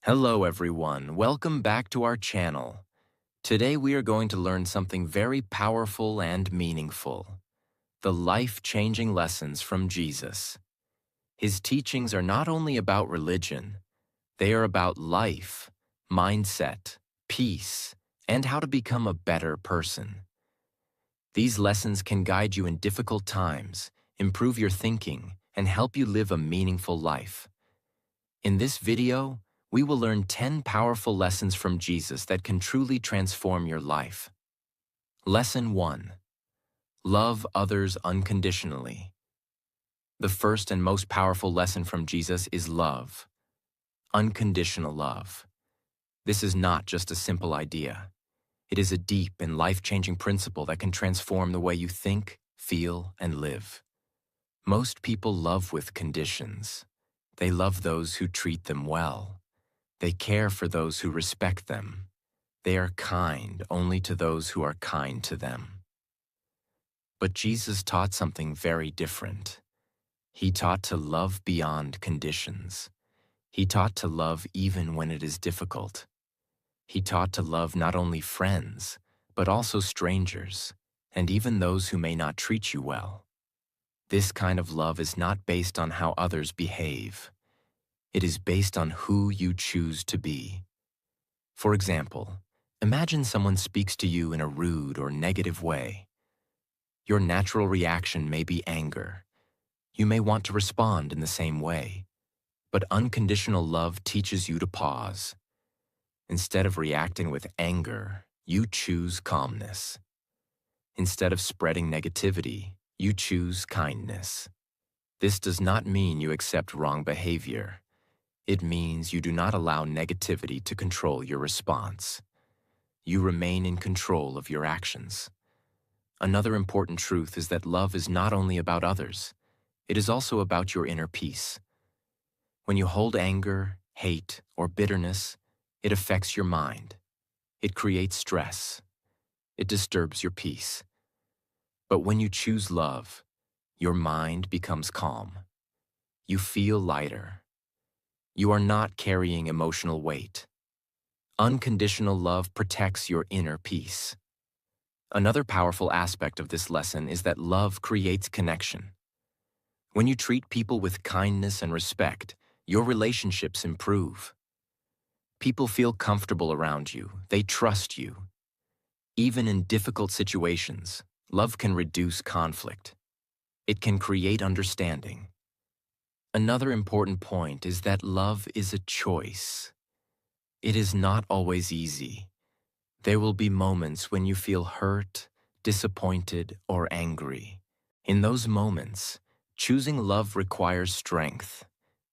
Hello everyone, welcome back to our channel. Today we are going to learn something very powerful and meaningful. The life-changing lessons from Jesus. His teachings are not only about religion, they are about life, mindset, peace, and how to become a better person. These lessons can guide you in difficult times, improve your thinking, and help you live a meaningful life. In this video, we will learn 10 powerful lessons from Jesus that can truly transform your life. Lesson 1. Love others unconditionally. The first and most powerful lesson from Jesus is love. Unconditional love. This is not just a simple idea. It is a deep and life-changing principle that can transform the way you think, feel, and live. Most people love with conditions. They love those who treat them well. They care for those who respect them. They are kind only to those who are kind to them. But Jesus taught something very different. He taught to love beyond conditions. He taught to love even when it is difficult. He taught to love not only friends, but also strangers, and even those who may not treat you well. This kind of love is not based on how others behave. It is based on who you choose to be. For example, imagine someone speaks to you in a rude or negative way. Your natural reaction may be anger. You may want to respond in the same way. But unconditional love teaches you to pause. Instead of reacting with anger, you choose calmness. Instead of spreading negativity, you choose kindness. This does not mean you accept wrong behavior. It means you do not allow negativity to control your response. You remain in control of your actions. Another important truth is that love is not only about others, it is also about your inner peace. When you hold anger, hate, or bitterness, it affects your mind. It creates stress. It disturbs your peace. But when you choose love, your mind becomes calm. You feel lighter. You are not carrying emotional weight. Unconditional love protects your inner peace. Another powerful aspect of this lesson is that love creates connection. When you treat people with kindness and respect, your relationships improve. People feel comfortable around you. They trust you. Even in difficult situations, love can reduce conflict. It can create understanding. Another important point is that love is a choice. It is not always easy. There will be moments when you feel hurt, disappointed, or angry. In those moments, choosing love requires strength.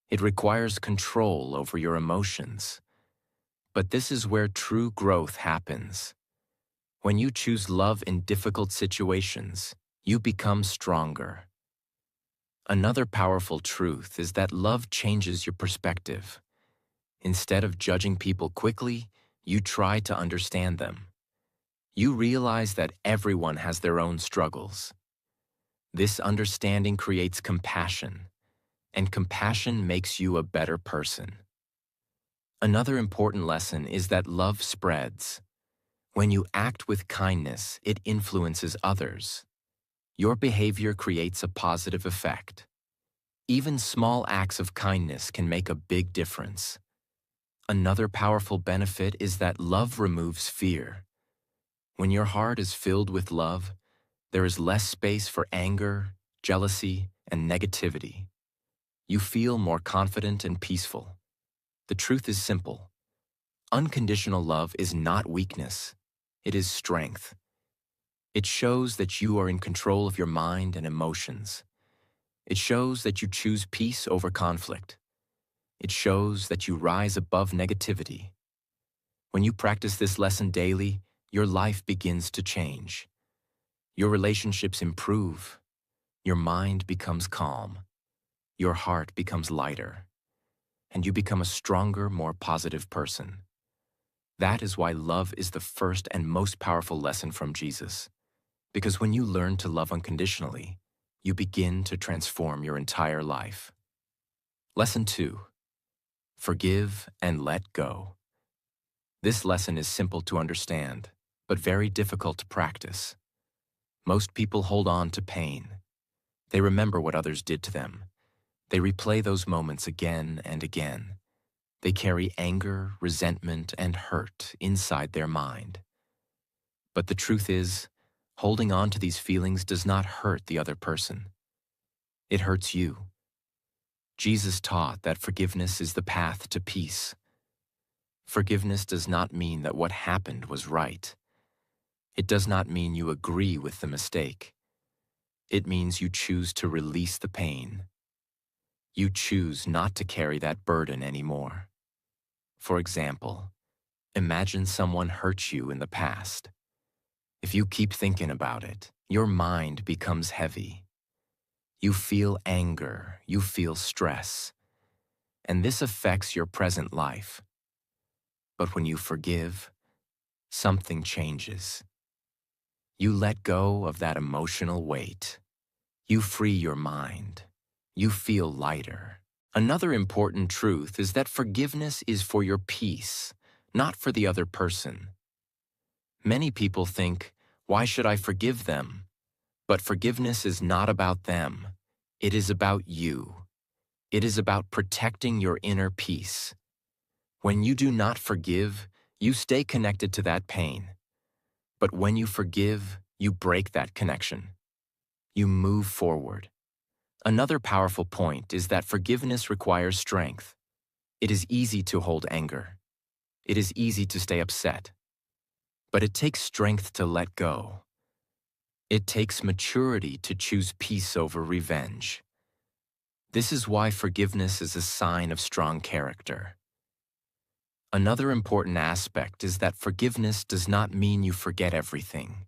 It requires control over your emotions. But this is where true growth happens. When you choose love in difficult situations, you become stronger. Another powerful truth is that love changes your perspective. Instead of judging people quickly, you try to understand them. You realize that everyone has their own struggles. This understanding creates compassion, and compassion makes you a better person. Another important lesson is that love spreads. When you act with kindness, it influences others. Your behavior creates a positive effect. Even small acts of kindness can make a big difference. Another powerful benefit is that love removes fear. When your heart is filled with love, there is less space for anger, jealousy, and negativity. You feel more confident and peaceful. The truth is simple. Unconditional love is not weakness. It is strength. It shows that you are in control of your mind and emotions. It shows that you choose peace over conflict. It shows that you rise above negativity. When you practice this lesson daily, your life begins to change. Your relationships improve. Your mind becomes calm. Your heart becomes lighter. And you become a stronger, more positive person. That is why love is the first and most powerful lesson from Jesus. Because when you learn to love unconditionally, you begin to transform your entire life. Lesson 2. Forgive and let go. This lesson is simple to understand, but very difficult to practice. Most people hold on to pain. They remember what others did to them. They replay those moments again and again. They carry anger, resentment, and hurt inside their mind. But the truth is, holding on to these feelings does not hurt the other person. It hurts you. Jesus taught that forgiveness is the path to peace. Forgiveness does not mean that what happened was right. It does not mean you agree with the mistake. It means you choose to release the pain. You choose not to carry that burden anymore. For example, imagine someone hurt you in the past. If you keep thinking about it, your mind becomes heavy. You feel anger, you feel stress, and this affects your present life. But when you forgive, something changes. You let go of that emotional weight. You free your mind. You feel lighter. Another important truth is that forgiveness is for your peace, not for the other person. Many people think, why should I forgive them? But forgiveness is not about them. It is about you. It is about protecting your inner peace. When you do not forgive, you stay connected to that pain. But when you forgive, you break that connection. You move forward. Another powerful point is that forgiveness requires strength. It is easy to hold anger. It is easy to stay upset. But it takes strength to let go. It takes maturity to choose peace over revenge. This is why forgiveness is a sign of strong character. Another important aspect is that forgiveness does not mean you forget everything.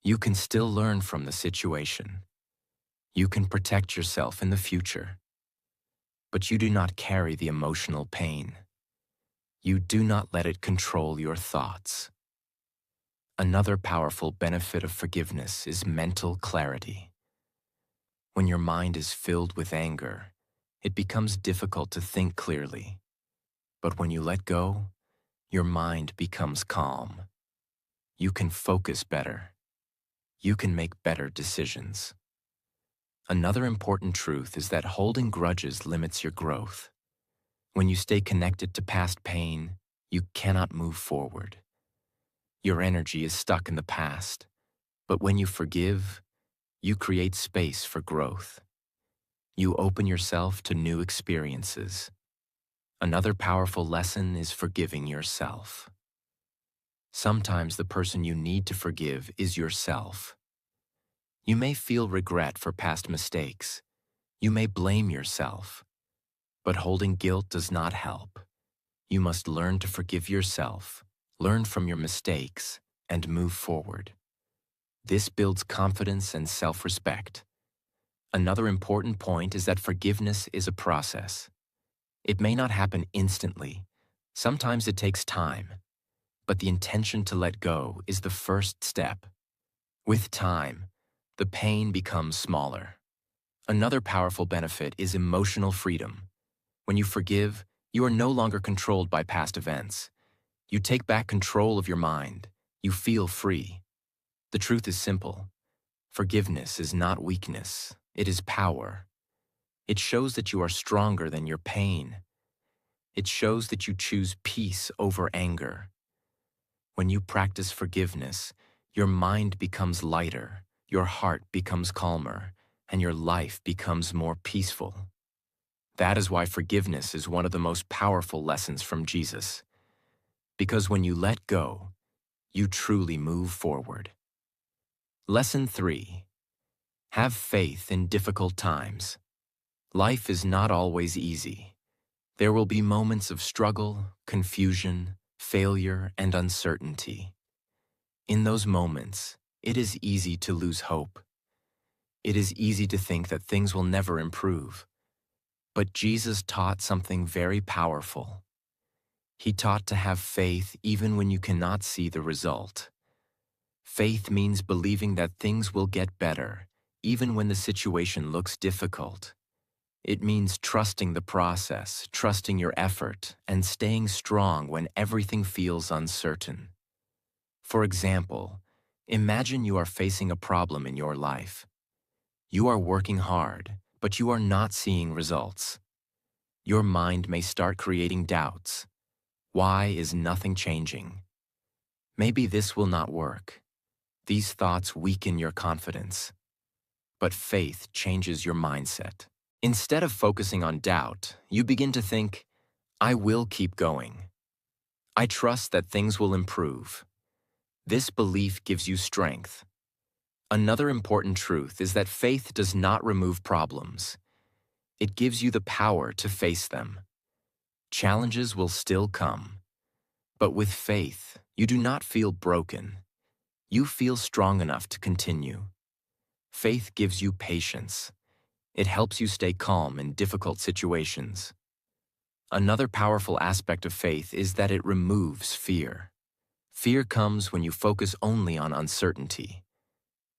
You can still learn from the situation. You can protect yourself in the future. But you do not carry the emotional pain. You do not let it control your thoughts. Another powerful benefit of forgiveness is mental clarity. When your mind is filled with anger, it becomes difficult to think clearly. But when you let go, your mind becomes calm. You can focus better. You can make better decisions. Another important truth is that holding grudges limits your growth. When you stay connected to past pain, you cannot move forward. Your energy is stuck in the past, but when you forgive, you create space for growth. You open yourself to new experiences. Another powerful lesson is forgiving yourself. Sometimes the person you need to forgive is yourself. You may feel regret for past mistakes. You may blame yourself. But holding guilt does not help. You must learn to forgive yourself, learn from your mistakes, and move forward. This builds confidence and self-respect. Another important point is that forgiveness is a process. It may not happen instantly. Sometimes it takes time. But the intention to let go is the first step. With time, the pain becomes smaller. Another powerful benefit is emotional freedom. When you forgive, you are no longer controlled by past events. You take back control of your mind. You feel free. The truth is simple. Forgiveness is not weakness. It is power. It shows that you are stronger than your pain. It shows that you choose peace over anger. When you practice forgiveness, your mind becomes lighter, your heart becomes calmer, and your life becomes more peaceful. That is why forgiveness is one of the most powerful lessons from Jesus. Because when you let go, you truly move forward. Lesson 3. Have faith in difficult times. Life is not always easy. There will be moments of struggle, confusion, failure, and uncertainty. In those moments, it is easy to lose hope. It is easy to think that things will never improve. But Jesus taught something very powerful. He taught to have faith even when you cannot see the result. Faith means believing that things will get better, even when the situation looks difficult. It means trusting the process, trusting your effort, and staying strong when everything feels uncertain. For example, imagine you are facing a problem in your life. You are working hard, but you are not seeing results. Your mind may start creating doubts. Why is nothing changing? Maybe this will not work. These thoughts weaken your confidence. But faith changes your mindset. Instead of focusing on doubt, you begin to think, I will keep going. I trust that things will improve. This belief gives you strength. Another important truth is that faith does not remove problems. It gives you the power to face them. Challenges will still come. But with faith, you do not feel broken. You feel strong enough to continue. Faith gives you patience. It helps you stay calm in difficult situations. Another powerful aspect of faith is that it removes fear. Fear comes when you focus only on uncertainty.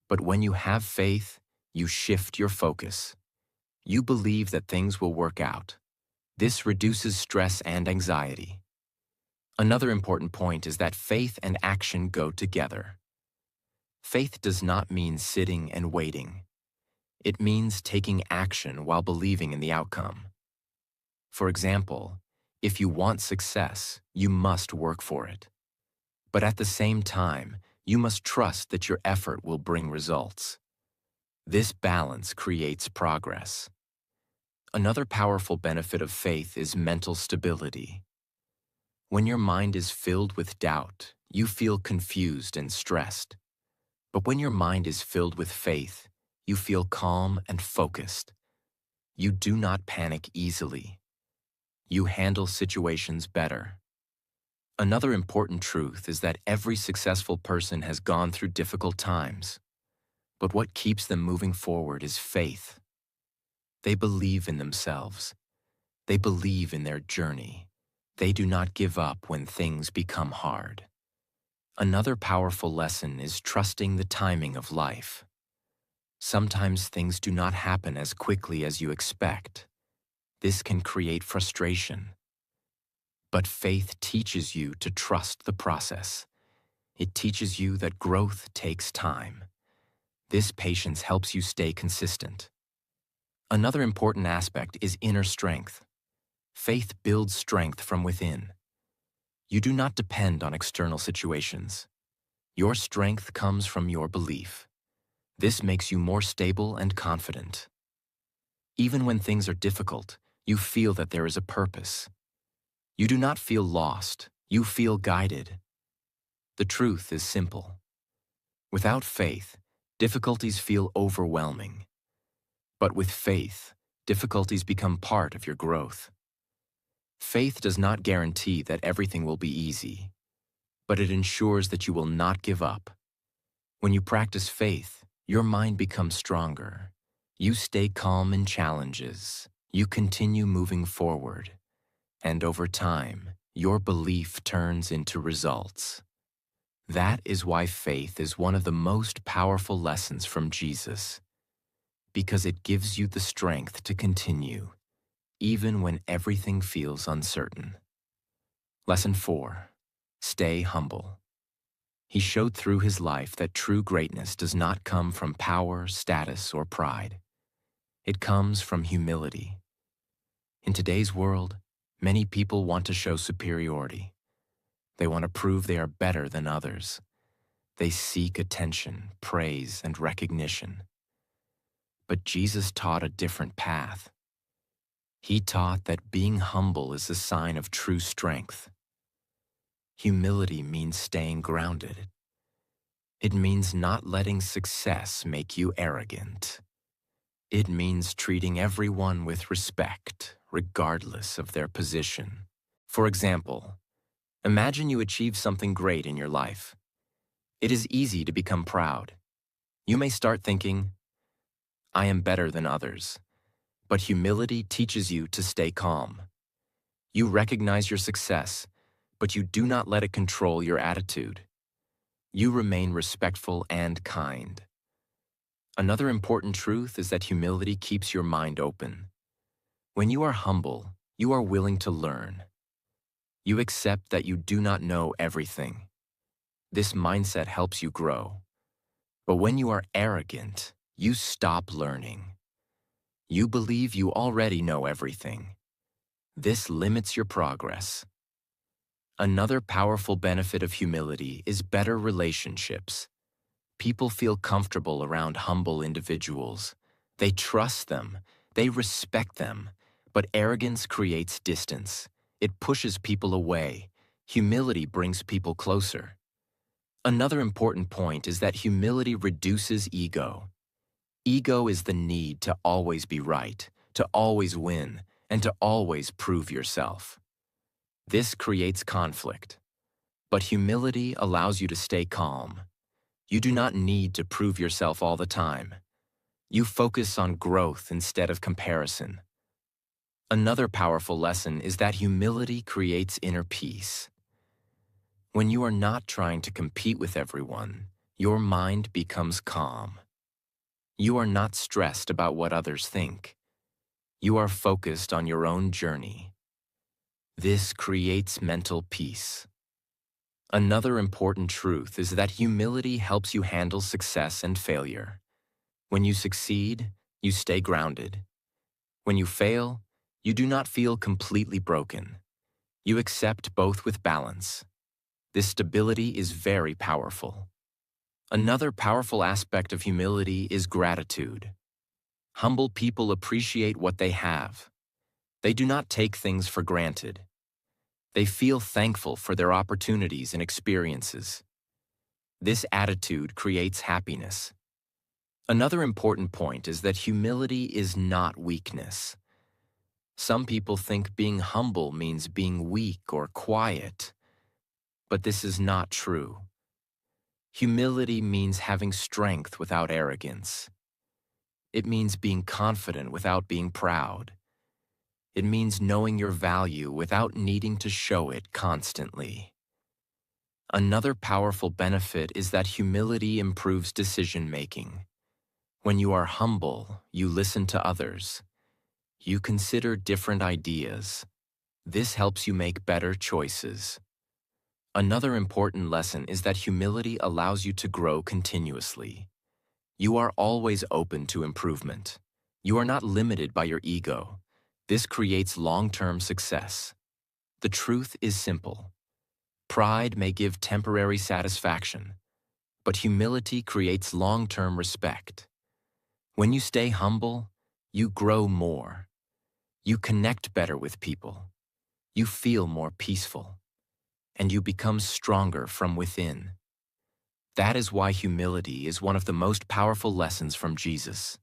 But when you have faith, you shift your focus. You believe that things will work out. This reduces stress and anxiety. Another important point is that faith and action go together. Faith does not mean sitting and waiting. It means taking action while believing in the outcome. For example, if you want success, you must work for it. But at the same time, you must trust that your effort will bring results. This balance creates progress. Another powerful benefit of faith is mental stability. When your mind is filled with doubt, you feel confused and stressed. But when your mind is filled with faith, you feel calm and focused. You do not panic easily. You handle situations better. Another important truth is that every successful person has gone through difficult times. But what keeps them moving forward is faith. They believe in themselves. They believe in their journey. They do not give up when things become hard. Another powerful lesson is trusting the timing of life. Sometimes things do not happen as quickly as you expect. This can create frustration. But faith teaches you to trust the process. It teaches you that growth takes time. This patience helps you stay consistent. Another important aspect is inner strength. Faith builds strength from within. You do not depend on external situations. Your strength comes from your belief. This makes you more stable and confident. Even when things are difficult, you feel that there is a purpose. You do not feel lost, you feel guided. The truth is simple. Without faith, difficulties feel overwhelming. But with faith, difficulties become part of your growth. Faith does not guarantee that everything will be easy, but it ensures that you will not give up. When you practice faith, your mind becomes stronger. You stay calm in challenges. You continue moving forward. And over time, your belief turns into results. That is why faith is one of the most powerful lessons from Jesus, because it gives you the strength to continue, even when everything feels uncertain. Lesson 4. Stay humble. He showed through his life that true greatness does not come from power, status, or pride. It comes from humility. In today's world, many people want to show superiority. They want to prove they are better than others. They seek attention, praise, and recognition. But Jesus taught a different path. He taught that being humble is a sign of true strength. Humility means staying grounded. It means not letting success make you arrogant. It means treating everyone with respect, regardless of their position. For example, imagine you achieve something great in your life. It is easy to become proud. You may start thinking, I am better than others. But humility teaches you to stay calm. You recognize your success, but you do not let it control your attitude. You remain respectful and kind. Another important truth is that humility keeps your mind open. When you are humble, you are willing to learn. You accept that you do not know everything. This mindset helps you grow. But when you are arrogant, you stop learning. You believe you already know everything. This limits your progress. Another powerful benefit of humility is better relationships. People feel comfortable around humble individuals. They trust them. They respect them. But arrogance creates distance. It pushes people away. Humility brings people closer. Another important point is that humility reduces ego. Ego is the need to always be right, to always win, and to always prove yourself. This creates conflict. But humility allows you to stay calm. You do not need to prove yourself all the time. You focus on growth instead of comparison. Another powerful lesson is that humility creates inner peace. When you are not trying to compete with everyone, your mind becomes calm. You are not stressed about what others think. You are focused on your own journey. This creates mental peace. Another important truth is that humility helps you handle success and failure. When you succeed, you stay grounded. When you fail, you do not feel completely broken. You accept both with balance. This stability is very powerful. Another powerful aspect of humility is gratitude. Humble people appreciate what they have. They do not take things for granted. They feel thankful for their opportunities and experiences. This attitude creates happiness. Another important point is that humility is not weakness. Some people think being humble means being weak or quiet, but this is not true. Humility means having strength without arrogance. It means being confident without being proud. It means knowing your value without needing to show it constantly. Another powerful benefit is that humility improves decision-making. When you are humble, you listen to others. You consider different ideas. This helps you make better choices. Another important lesson is that humility allows you to grow continuously. You are always open to improvement. You are not limited by your ego. This creates long-term success. The truth is simple. Pride may give temporary satisfaction, but humility creates long-term respect. When you stay humble, you grow more. You connect better with people. You feel more peaceful. And you become stronger from within. That is why humility is one of the most powerful lessons from Jesus,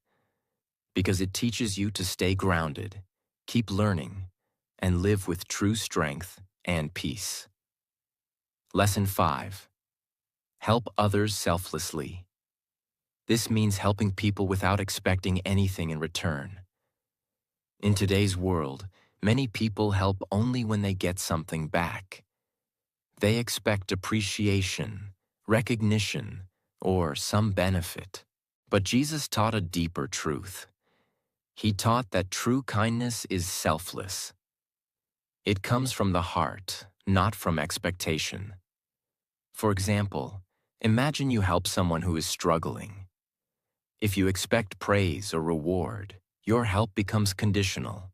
because it teaches you to stay grounded, keep learning, and live with true strength and peace. Lesson 5. Help others selflessly. This means helping people without expecting anything in return. In today's world, many people help only when they get something back. They expect appreciation, recognition, or some benefit. But Jesus taught a deeper truth. He taught that true kindness is selfless. It comes from the heart, not from expectation. For example, imagine you help someone who is struggling. If you expect praise or reward, your help becomes conditional.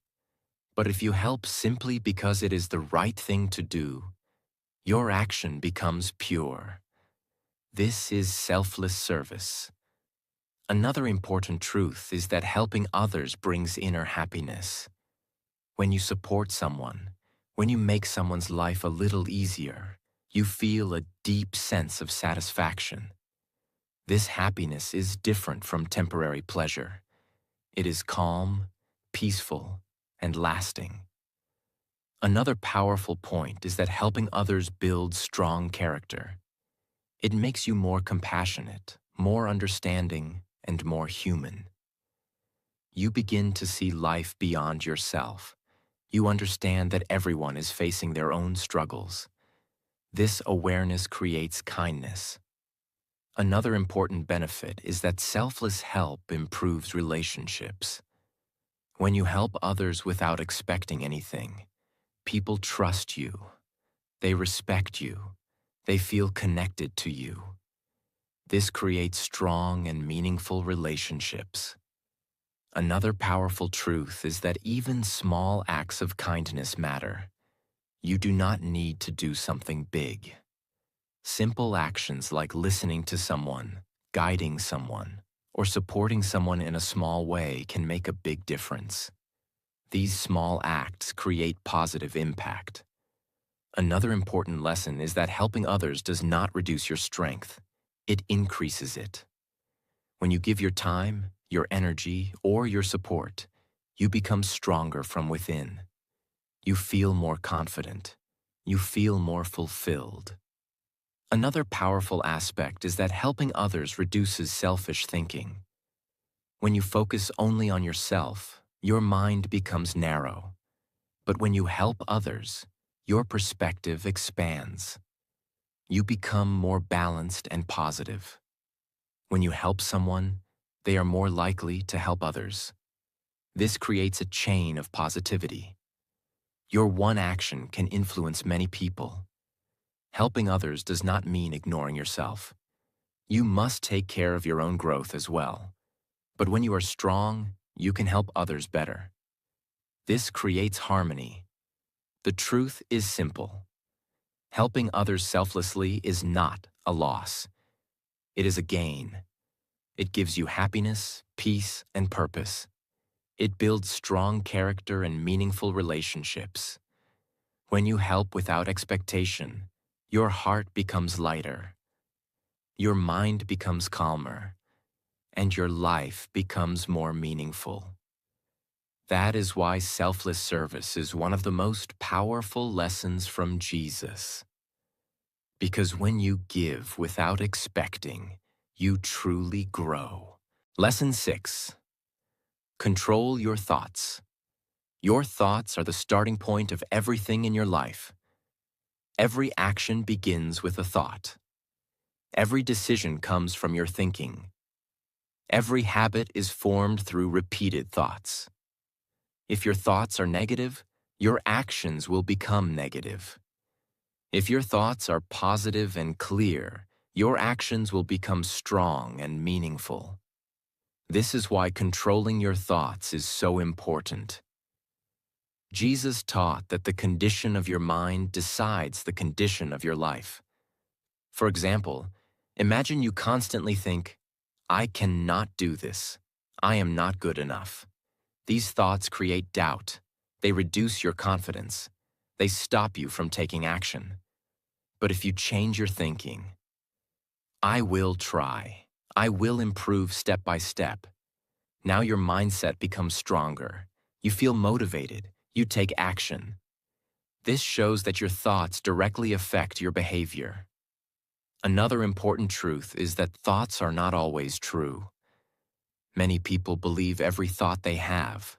But if you help simply because it is the right thing to do, your action becomes pure. This is selfless service. Another important truth is that helping others brings inner happiness. When you support someone, when you make someone's life a little easier, you feel a deep sense of satisfaction. This happiness is different from temporary pleasure. It is calm, peaceful, and lasting. Another powerful point is that helping others builds strong character. It makes you more compassionate, more understanding, and more human. You begin to see life beyond yourself. You understand that everyone is facing their own struggles. This awareness creates kindness. Another important benefit is that selfless help improves relationships. When you help others without expecting anything, people trust you. They respect you. They feel connected to you. This creates strong and meaningful relationships. Another powerful truth is that even small acts of kindness matter. You do not need to do something big. Simple actions like listening to someone, guiding someone, or supporting someone in a small way can make a big difference. These small acts create positive impact. Another important lesson is that helping others does not reduce your strength. It increases it. When you give your time, your energy, or your support, you become stronger from within. You feel more confident. You feel more fulfilled. Another powerful aspect is that helping others reduces selfish thinking. When you focus only on yourself, your mind becomes narrow. But when you help others, your perspective expands. You become more balanced and positive. When you help someone, they are more likely to help others. This creates a chain of positivity. Your one action can influence many people. Helping others does not mean ignoring yourself. You must take care of your own growth as well. But when you are strong, you can help others better. This creates harmony. The truth is simple. Helping others selflessly is not a loss. It is a gain. It gives you happiness, peace, and purpose. It builds strong character and meaningful relationships. When you help without expectation, your heart becomes lighter. Your mind becomes calmer. And your life becomes more meaningful. That is why selfless service is one of the most powerful lessons from Jesus. Because when you give without expecting, you truly grow. Lesson 6. Control your thoughts. Your thoughts are the starting point of everything in your life. Every action begins with a thought. Every decision comes from your thinking. Every habit is formed through repeated thoughts. If your thoughts are negative, your actions will become negative. If your thoughts are positive and clear, your actions will become strong and meaningful. This is why controlling your thoughts is so important. Jesus taught that the condition of your mind decides the condition of your life. For example, imagine you constantly think, "I cannot do this. I am not good enough." These thoughts create doubt. They reduce your confidence. They stop you from taking action. But if you change your thinking, "I will try. I will improve step by step." Now your mindset becomes stronger. You feel motivated. You take action. This shows that your thoughts directly affect your behavior. Another important truth is that thoughts are not always true. Many people believe every thought they have.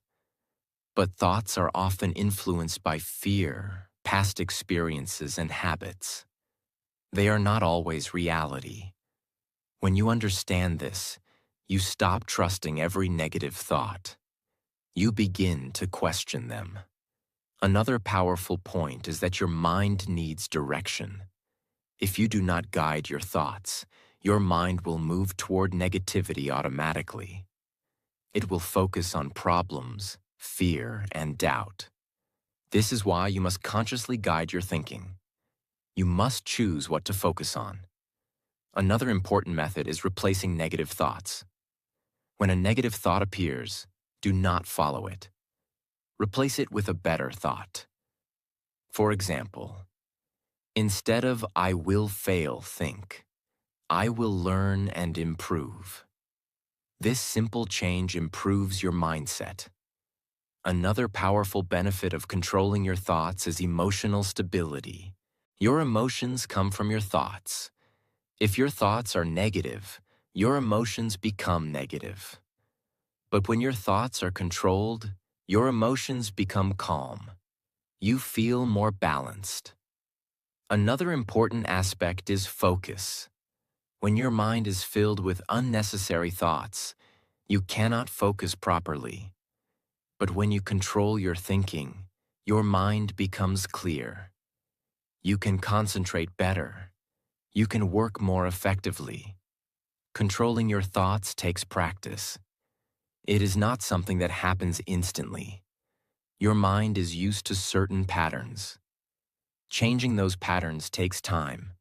But thoughts are often influenced by fear, past experiences, and habits. They are not always reality. When you understand this, you stop trusting every negative thought. You begin to question them. Another powerful point is that your mind needs direction. If you do not guide your thoughts, your mind will move toward negativity automatically. It will focus on problems, fear, and doubt. This is why you must consciously guide your thinking. You must choose what to focus on. Another important method is replacing negative thoughts. When a negative thought appears, do not follow it. Replace it with a better thought. For example, instead of "I will fail," think, "I will learn and improve." This simple change improves your mindset. Another powerful benefit of controlling your thoughts is emotional stability. Your emotions come from your thoughts. If your thoughts are negative, your emotions become negative. But when your thoughts are controlled, your emotions become calm. You feel more balanced. Another important aspect is focus. When your mind is filled with unnecessary thoughts, you cannot focus properly. But when you control your thinking, your mind becomes clear. You can concentrate better. You can work more effectively. Controlling your thoughts takes practice. It is not something that happens instantly. Your mind is used to certain patterns. Changing those patterns takes time.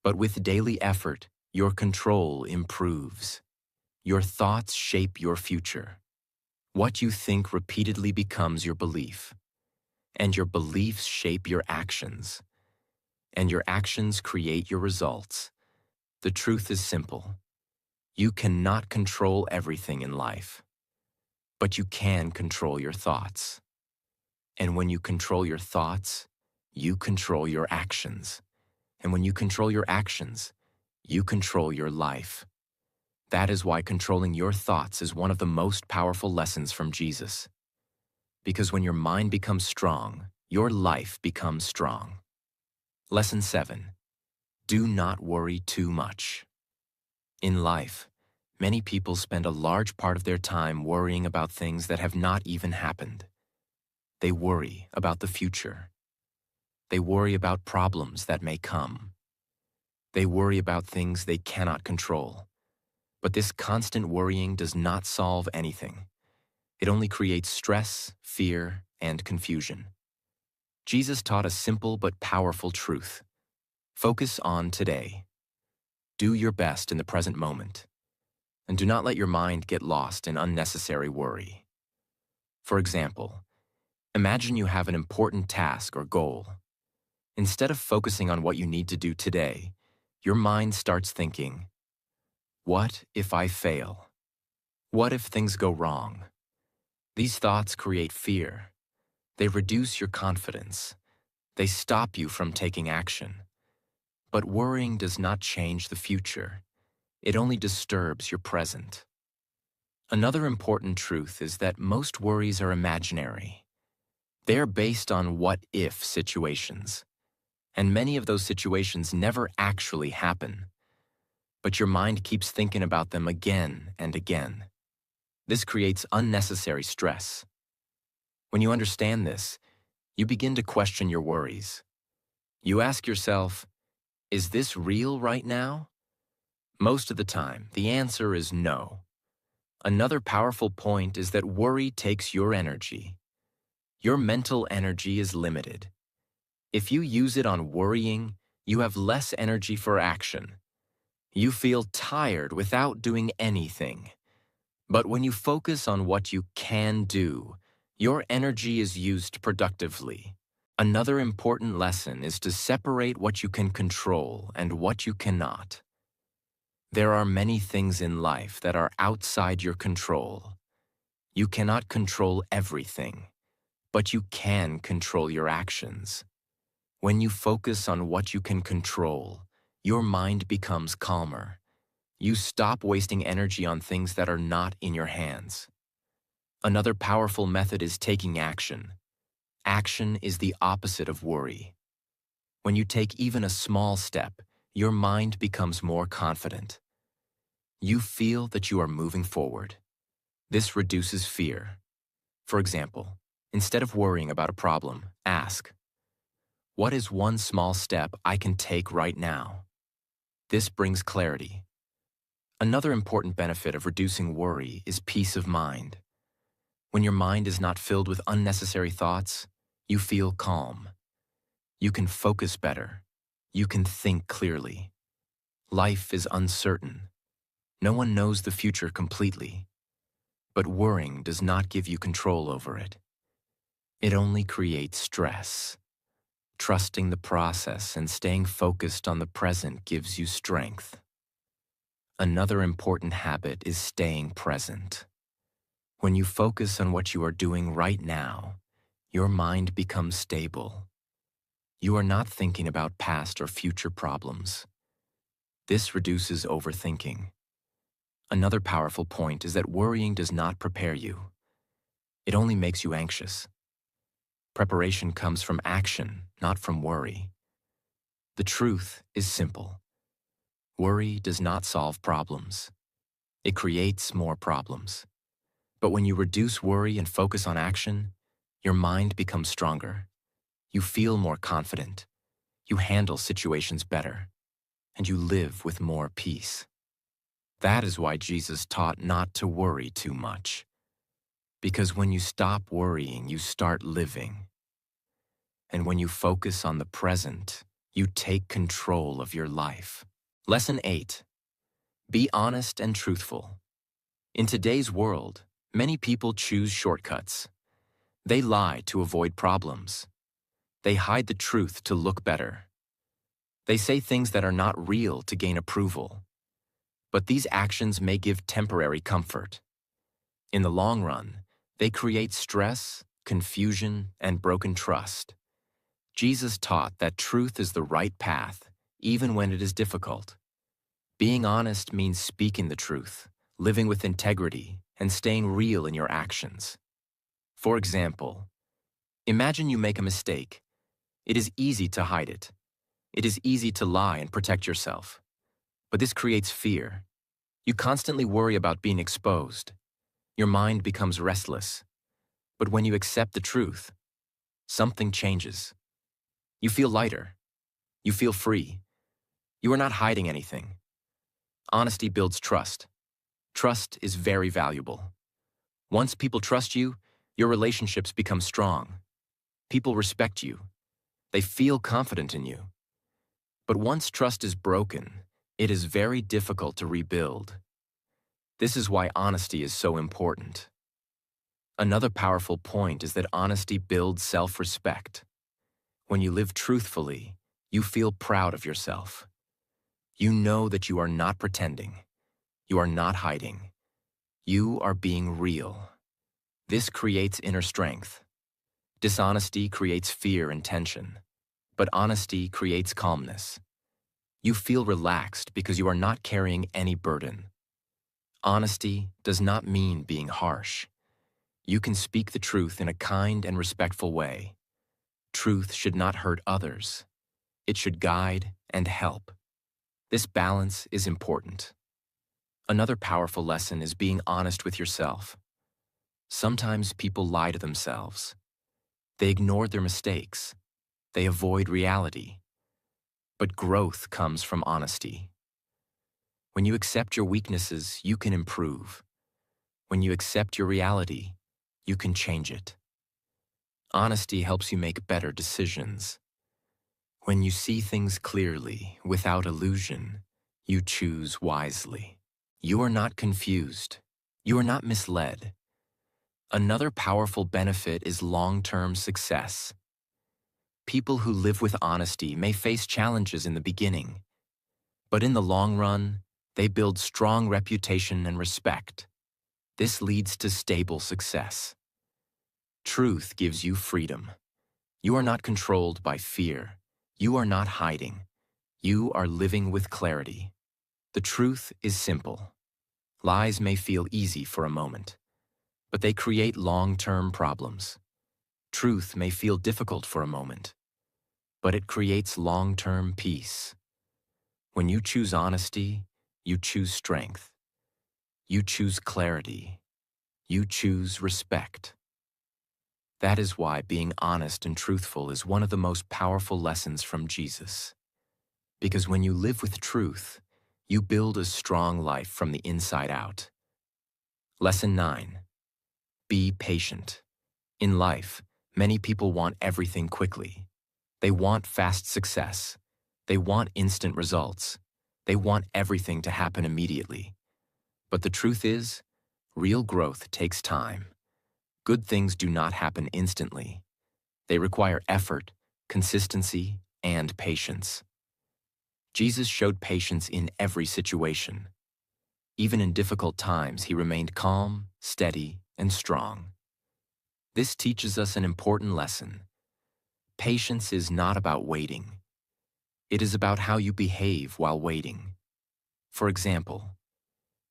But with daily effort, your control improves. Your thoughts shape your future. What you think repeatedly becomes your belief. And your beliefs shape your actions. And your actions create your results. The truth is simple. You cannot control everything in life. But you can control your thoughts. And when you control your thoughts, you control your actions. And when you control your actions, you control your life. That is why controlling your thoughts is one of the most powerful lessons from Jesus. Because when your mind becomes strong, your life becomes strong. Lesson 7. Do not worry too much. In life, many people spend a large part of their time worrying about things that have not even happened. They worry about the future. They worry about problems that may come. They worry about things they cannot control. But this constant worrying does not solve anything. It only creates stress, fear, and confusion. Jesus taught a simple but powerful truth. Focus on today. Do your best in the present moment. And do not let your mind get lost in unnecessary worry. For example, imagine you have an important task or goal. Instead of focusing on what you need to do today, your mind starts thinking, what if I fail? What if things go wrong? These thoughts create fear. They reduce your confidence. They stop you from taking action. But worrying does not change the future. It only disturbs your present. Another important truth is that most worries are imaginary. They are based on what-if situations. And many of those situations never actually happen. But your mind keeps thinking about them again and again. This creates unnecessary stress. When you understand this, you begin to question your worries. You ask yourself, is this real right now? Most of the time, the answer is no. Another powerful point is that worry takes your energy. Your mental energy is limited. If you use it on worrying, you have less energy for action. You feel tired without doing anything. But when you focus on what you can do, your energy is used productively. Another important lesson is to separate what you can control and what you cannot. There are many things in life that are outside your control. You cannot control everything, but you can control your actions. When you focus on what you can control, your mind becomes calmer. You stop wasting energy on things that are not in your hands. Another powerful method is taking action. Action is the opposite of worry. When you take even a small step, your mind becomes more confident. You feel that you are moving forward. This reduces fear. For example, instead of worrying about a problem, ask, what is one small step I can take right now? This brings clarity. Another important benefit of reducing worry is peace of mind. When your mind is not filled with unnecessary thoughts, you feel calm. You can focus better. You can think clearly. Life is uncertain. No one knows the future completely. But worrying does not give you control over it. It only creates stress. Trusting the process and staying focused on the present gives you strength. Another important habit is staying present. When you focus on what you are doing right now, your mind becomes stable. You are not thinking about past or future problems. This reduces overthinking. Another powerful point is that worrying does not prepare you. It only makes you anxious. Preparation comes from action, not from worry. The truth is simple. Worry does not solve problems. It creates more problems. But when you reduce worry and focus on action, your mind becomes stronger. You feel more confident. You handle situations better. And you live with more peace. That is why Jesus taught not to worry too much. Because when you stop worrying, you start living. And when you focus on the present, you take control of your life. Lesson 8. Be honest and truthful. In today's world, many people choose shortcuts. They lie to avoid problems. They hide the truth to look better. They say things that are not real to gain approval. But these actions may give temporary comfort. In the long run, they create stress, confusion, and broken trust. Jesus taught that truth is the right path, even when it is difficult. Being honest means speaking the truth, living with integrity, and staying real in your actions. For example, imagine you make a mistake. It is easy to hide it. It is easy to lie and protect yourself. But this creates fear. You constantly worry about being exposed. Your mind becomes restless. But when you accept the truth, something changes. You feel lighter. You feel free. You are not hiding anything. Honesty builds trust. Trust is very valuable. Once people trust you, your relationships become strong. People respect you. They feel confident in you. But once trust is broken, it is very difficult to rebuild. This is why honesty is so important. Another powerful point is that honesty builds self-respect. When you live truthfully, you feel proud of yourself. You know that you are not pretending. You are not hiding. You are being real. This creates inner strength. Dishonesty creates fear and tension, but honesty creates calmness. You feel relaxed because you are not carrying any burden. Honesty does not mean being harsh. You can speak the truth in a kind and respectful way. Truth should not hurt others. It should guide and help. This balance is important. Another powerful lesson is being honest with yourself. Sometimes people lie to themselves. They ignore their mistakes. They avoid reality. But growth comes from honesty. When you accept your weaknesses, you can improve. When you accept your reality, you can change it. Honesty helps you make better decisions. When you see things clearly, without illusion, you choose wisely. You are not confused. You are not misled. Another powerful benefit is long-term success. People who live with honesty may face challenges in the beginning, but in the long run, they build strong reputation and respect. This leads to stable success. Truth gives you freedom. You are not controlled by fear. You are not hiding. You are living with clarity. The truth is simple. Lies may feel easy for a moment, but they create long-term problems. Truth may feel difficult for a moment, but it creates long-term peace. When you choose honesty, you choose strength. You choose clarity. You choose respect. That is why being honest and truthful is one of the most powerful lessons from Jesus. Because when you live with truth, you build a strong life from the inside out. Lesson 9. Be patient. In life, many people want everything quickly. They want fast success. They want instant results. They want everything to happen immediately. But the truth is, real growth takes time. Good things do not happen instantly. They require effort, consistency, and patience. Jesus showed patience in every situation. Even in difficult times, he remained calm, steady, and strong. This teaches us an important lesson. Patience is not about waiting. It is about how you behave while waiting. For example,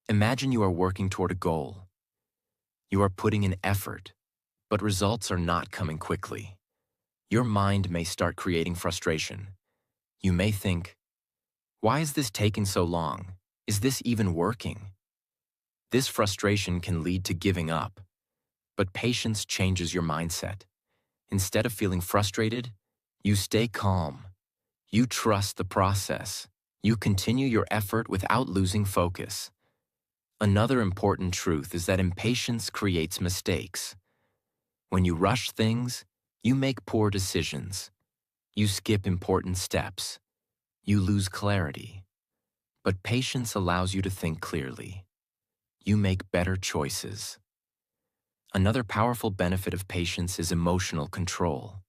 imagine you are working toward a goal. You are putting in effort, but results are not coming quickly. Your mind may start creating frustration. You may think, why is this taking so long? Is this even working? This frustration can lead to giving up, but patience changes your mindset. Instead of feeling frustrated, you stay calm. You trust the process. You continue your effort without losing focus. Another important truth is that impatience creates mistakes. When you rush things, you make poor decisions. You skip important steps. You lose clarity. But patience allows you to think clearly. You make better choices. Another powerful benefit of patience is emotional control.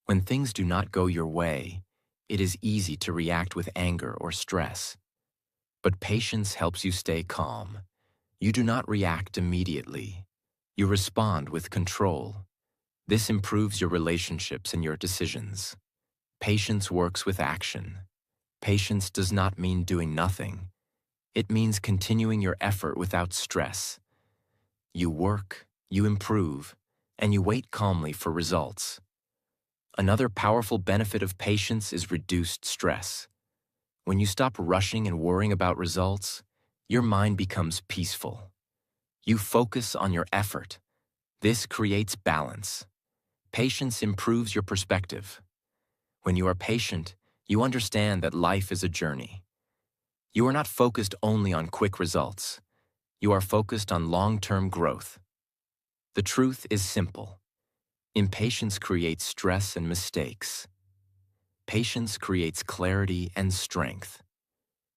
When things do not go your way, it is easy to react with anger or stress. But patience helps you stay calm. You do not react immediately. You respond with control. This improves your relationships and your decisions. Patience works with action. Patience does not mean doing nothing. It means continuing your effort without stress. You work, you improve, and you wait calmly for results. Another powerful benefit of patience is reduced stress. When you stop rushing and worrying about results, your mind becomes peaceful. You focus on your effort. This creates balance. Patience improves your perspective. When you are patient, you understand that life is a journey. You are not focused only on quick results. You are focused on long-term growth. The truth is simple. Impatience creates stress and mistakes. Patience creates clarity and strength.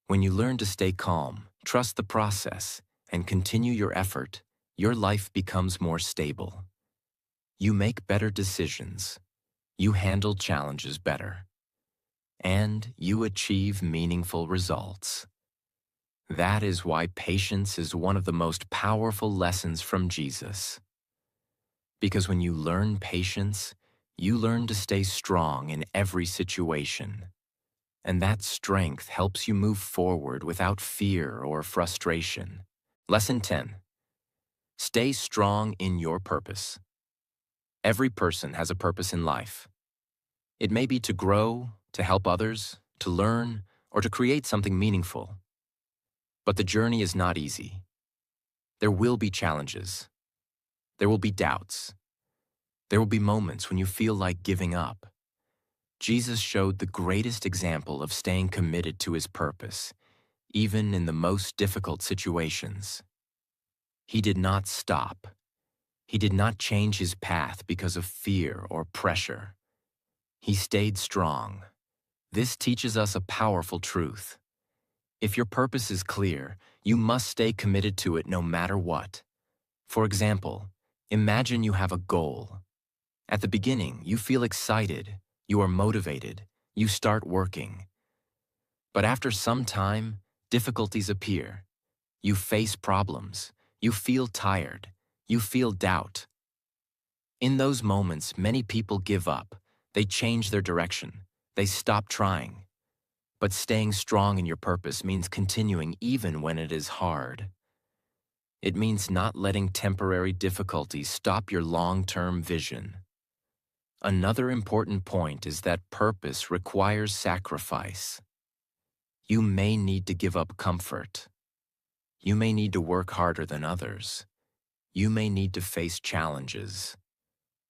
When you learn to stay calm, trust the process, and continue your effort, your life becomes more stable. You make better decisions. You handle challenges better. And you achieve meaningful results. That is why patience is one of the most powerful lessons from Jesus. Because when you learn patience, you learn to stay strong in every situation. And that strength helps you move forward without fear or frustration. Lesson 10. Stay strong in your purpose. Every person has a purpose in life. It may be to grow, to help others, to learn, or to create something meaningful. But the journey is not easy. There will be challenges. There will be doubts. There will be moments when you feel like giving up. Jesus showed the greatest example of staying committed to his purpose, even in the most difficult situations. He did not stop. He did not change his path because of fear or pressure. He stayed strong. This teaches us a powerful truth. If your purpose is clear, you must stay committed to it no matter what. For example, imagine you have a goal. At the beginning, you feel excited, you are motivated, you start working. But after some time, difficulties appear. You face problems, you feel tired, you feel doubt. In those moments, many people give up. They change their direction. They stop trying. But staying strong in your purpose means continuing even when it is hard. It means not letting temporary difficulties stop your long-term vision. Another important point is that purpose requires sacrifice. You may need to give up comfort. You may need to work harder than others. You may need to face challenges.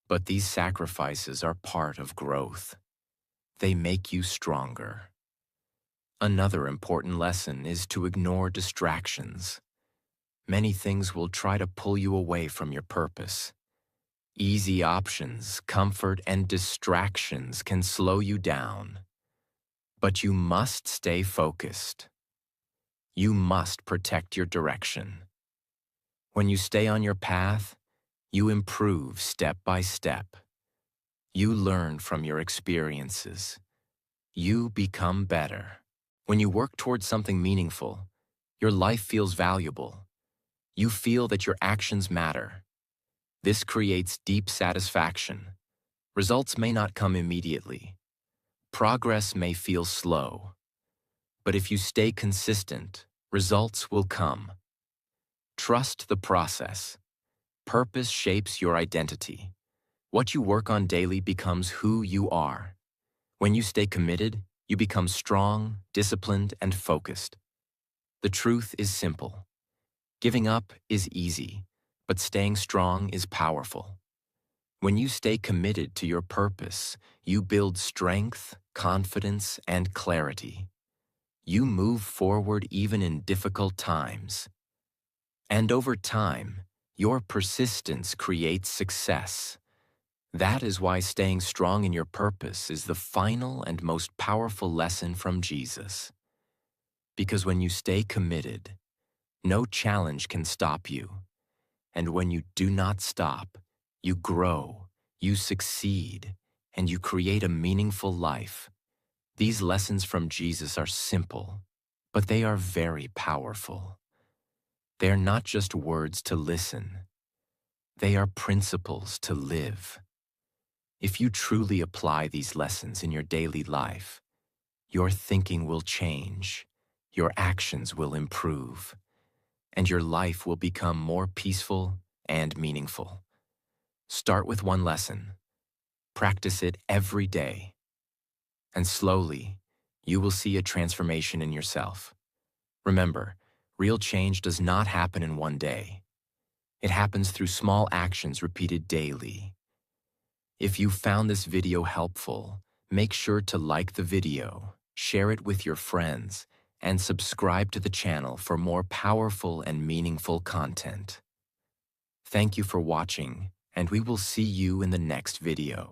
But these sacrifices are part of growth. They make you stronger. Another important lesson is to ignore distractions. Many things will try to pull you away from your purpose. Easy options, comfort, and distractions can slow you down. But you must stay focused. You must protect your direction. When you stay on your path, you improve step by step. You learn from your experiences. You become better. When you work towards something meaningful, your life feels valuable. You feel that your actions matter. This creates deep satisfaction. Results may not come immediately. Progress may feel slow. But if you stay consistent, results will come. Trust the process. Purpose shapes your identity. What you work on daily becomes who you are. When you stay committed, you become strong, disciplined, and focused. The truth is simple. Giving up is easy, but staying strong is powerful. When you stay committed to your purpose, you build strength, confidence, and clarity. You move forward even in difficult times. And over time, your persistence creates success. That is why staying strong in your purpose is the final and most powerful lesson from Jesus. Because when you stay committed, no challenge can stop you. And when you do not stop, you grow, you succeed, and you create a meaningful life. These lessons from Jesus are simple, but they are very powerful. They are not just words to listen. They are principles to live. If you truly apply these lessons in your daily life, your thinking will change, your actions will improve, and your life will become more peaceful and meaningful. Start with one lesson. Practice it every day. And slowly, you will see a transformation in yourself. Remember, real change does not happen in one day. It happens through small actions repeated daily. If you found this video helpful, make sure to like the video, share it with your friends, and subscribe to the channel for more powerful and meaningful content. Thank you for watching, and we will see you in the next video.